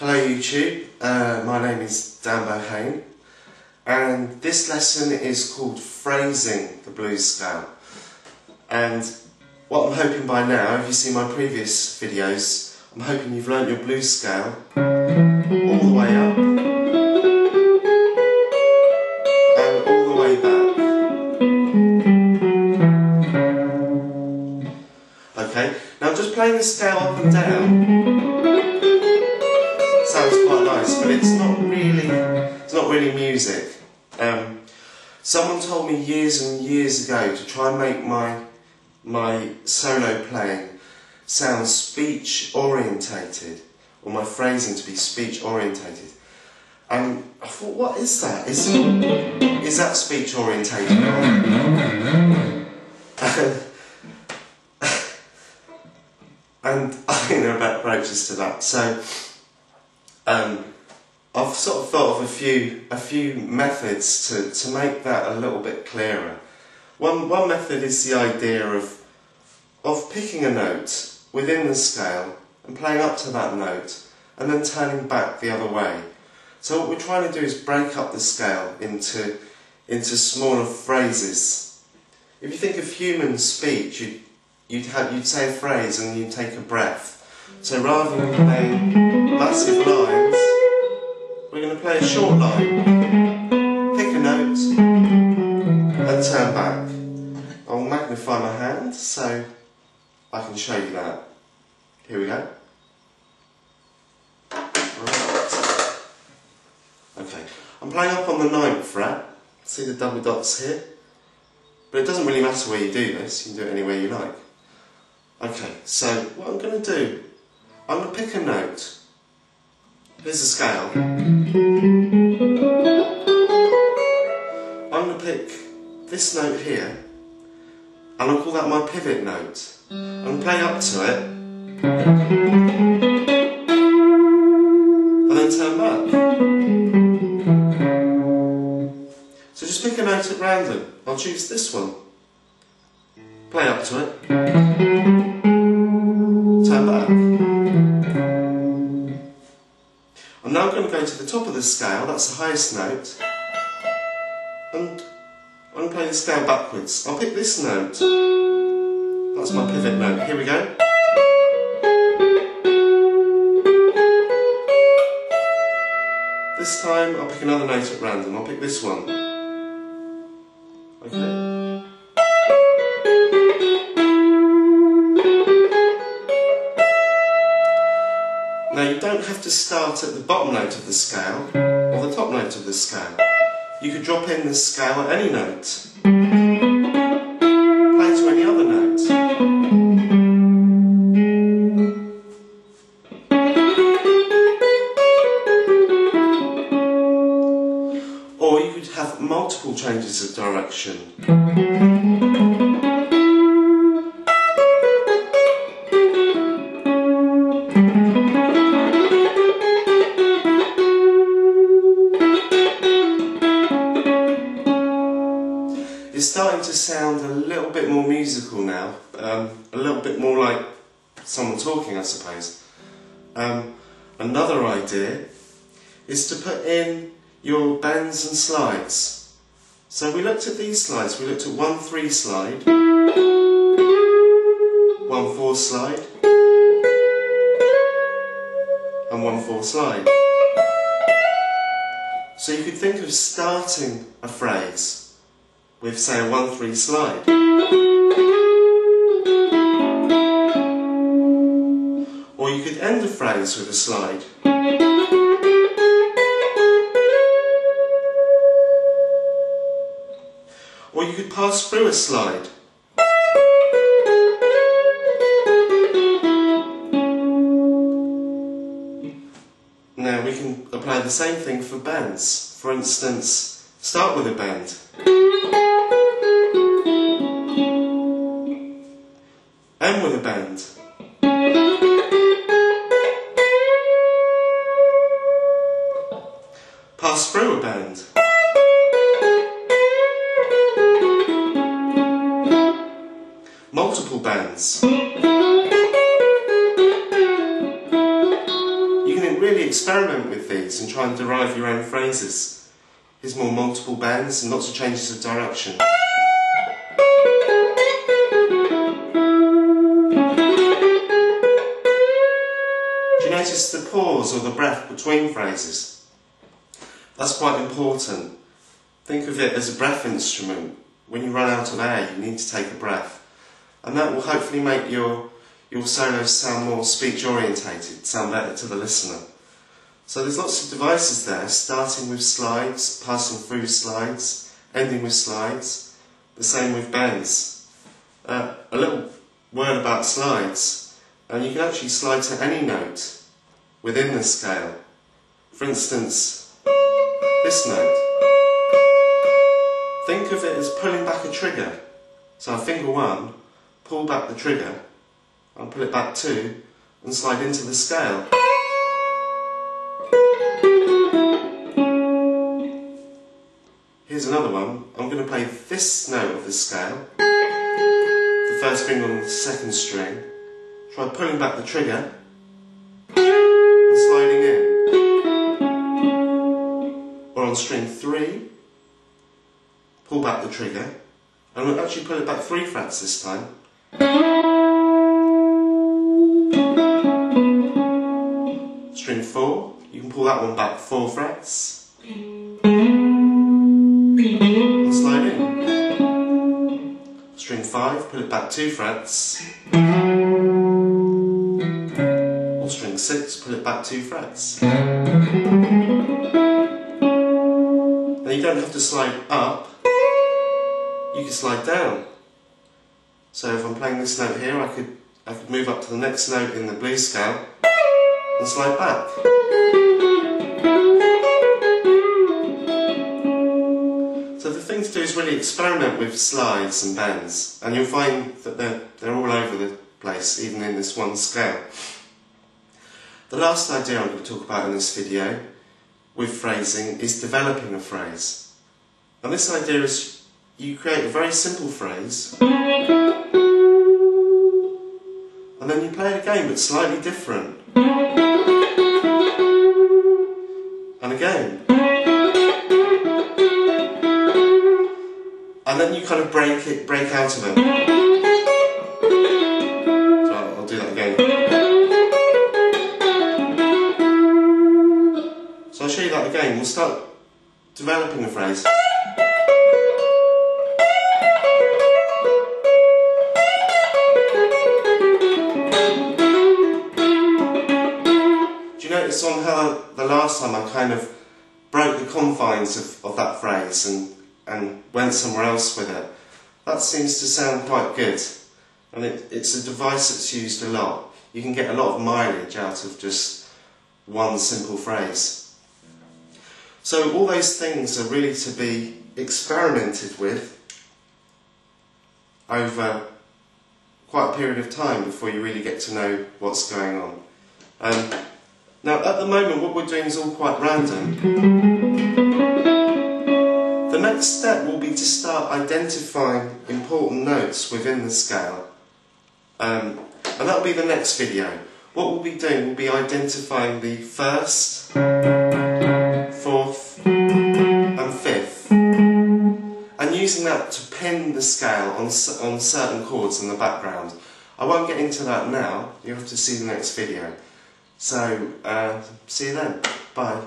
Hello YouTube, my name is Dan Bohane, and this lesson is called Phrasing the Blues Scale. And what I'm hoping by now, if you see my previous videos, I'm hoping you've learnt your blues scale all the way up and all the way back. Okay, now just playing the scale up and down sounds quite nice, but it's not really music. Someone told me years and years ago to try and make my solo playing sound speech orientated, or my phrasing to be speech orientated. And I thought, what is that? Is that speech orientated? And I think there are better approaches to that. So I've sort of thought of a few methods to make that a little bit clearer. One method is the idea of picking a note within the scale and playing up to that note and then turning back the other way. So what we're trying to do is break up the scale into smaller phrases. If you think of human speech, you'd say a phrase and you'd take a breath. So rather than playing massive lines, we're going to play a short line, pick a note and turn back. I'll magnify my hand so I can show you that. Here we go. Right. Okay, I'm playing up on the 9th fret. See the double dots here? But it doesn't really matter where you do this, you can do it anywhere you like. Okay, so what I'm going to do, I'm going to pick a note. Here's the scale. I'm going to pick this note here, and I'll call that my pivot note. I'm going to play up to it, and then turn back. So just pick a note at random. I'll choose this one. Play up to it, turn back. I'm now going to go to the top of the scale, that's the highest note, and I'm going to play the scale backwards. I'll pick this note, that's my pivot note, here we go. This time I'll pick another note at random, I'll pick this one. Okay. Now you don't have to start at the bottom note of the scale or the top note of the scale. You could drop in the scale at any note. Play to any other note. Or you could have multiple changes of direction. It's starting to sound a little bit more musical now, a little bit more like someone talking, I suppose. Another idea is to put in your bends and slides. So we looked at these slides, we looked at 1-3 slide, 1-4 slide, and 1-4 slide. So you could think of starting a phrase with, say, a 1-3 slide. Or you could end a phrase with a slide. Or you could pass through a slide. Now we can apply the same thing for bends. For instance, start with a bend. End with a bend. Pass through a bend. Multiple bends. You can really experiment with these and try and derive your own phrases. Here's more multiple bends and lots of changes of direction. Do you notice the pause or the breath between phrases? That's quite important. Think of it as a breath instrument. When you run out of air, you need to take a breath. And that will hopefully make your solos sound more speech orientated, sound better to the listener. So there's lots of devices there, starting with slides, passing through slides, ending with slides, the same with bends. A little word about slides, and you can actually slide to any note within the scale. For instance, this note. Think of it as pulling back a trigger. So finger 1, pull back the trigger, and pull it back 2, and slide into the scale. Here's another one. I'm going to play this note of the scale, the first finger on the second string, try pulling back the trigger, and sliding in. Or on string 3, pull back the trigger, and we'll actually pull it back 3 frets this time. String 4, you can pull that one back 4 frets. And slide in. String 5, pull it back 2 frets. Or string 6, pull it back 2 frets. Now you don't have to slide up. You can slide down. So if I'm playing this note here, I could move up to the next note in the blues scale and slide back. So the thing to do is really experiment with slides and bends, and you'll find that they're all over the place, even in this one scale. The last idea I'm going to talk about in this video with phrasing is developing a phrase. And this idea is you create a very simple phrase, and then you play it again, but slightly different. And again. And then you kind of break out of it. So I'll do that again. So I'll show you that again. We'll start developing a phrase. Notice on how the last time I kind of broke the confines of that phrase and went somewhere else with it. That seems to sound quite good, and it's a device that's used a lot. You can get a lot of mileage out of just one simple phrase. So all those things are really to be experimented with over quite a period of time before you really get to know what's going on. Now, at the moment, what we're doing is all quite random. The next step will be to start identifying important notes within the scale. And that will be the next video. What we'll be doing will be identifying the 1st, 4th, and 5th, and using that to pin the scale on certain chords in the background. I won't get into that now. You'll have to see the next video. So, see you then. Bye.